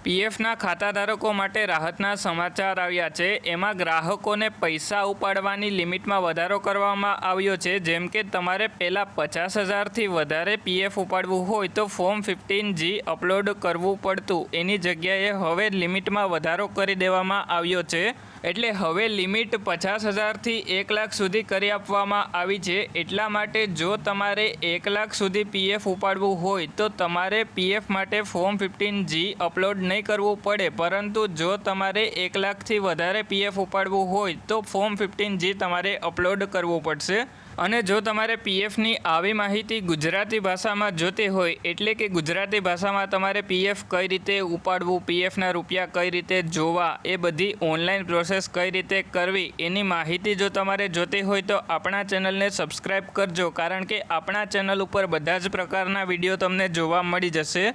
પીએફના ખાતાધારકો માટે રાહતના સમાચાર આવ્યા છે। એમાં ગ્રાહકોને પૈસા ઉપાડવાની લિમિટમાં વધારો કરવામાં આવ્યો છે। જેમ કે તમારે પહેલાં 50,000થી વધારે પીએફ ઉપાડવું હોય તો ફોર્મ 15G અપલોડ કરવું પડતું, એની જગ્યાએ હવે લિમિટમાં વધારો કરી દેવામાં આવ્યો છે। એટલે હવે લિમિટ 50,000થી 1 લાખ સુધી કરી આપવામાં આવી છે। એટલા માટે જો તમારે 1 લાખ સુધી પીએફ ઉપાડવું હોય તો તમારે પીએફ માટે ફોર્મ 15G અપલોડ નહીં કરવું પડે, પરંતુ જો તમારે 1 લાખથી વધારે પીએફ ઉપાડવું હોય તો ફોર્મ 15G તમારે અપલોડ કરવું પડશે। અને જો તમારે પીએફની આવી માહિતી ગુજરાતી ભાષામાં જોતી હોય, એટલે કે ગુજરાતી ભાષામાં તમારે પીએફ કઈ રીતે ઉપાડવું, પીએફના રૂપિયા કઈ રીતે જોવા, એ બધી ઓનલાઈન પ્રોસેસ કઈ રીતે કરવી, એની માહિતી જો તમારે જોતી હોય તો આપણા ચેનલને સબસ્ક્રાઈબ કરજો, કારણ કે આપણા ચેનલ ઉપર બધા જ પ્રકારના વિડીયો તમને જોવા મળી જશે।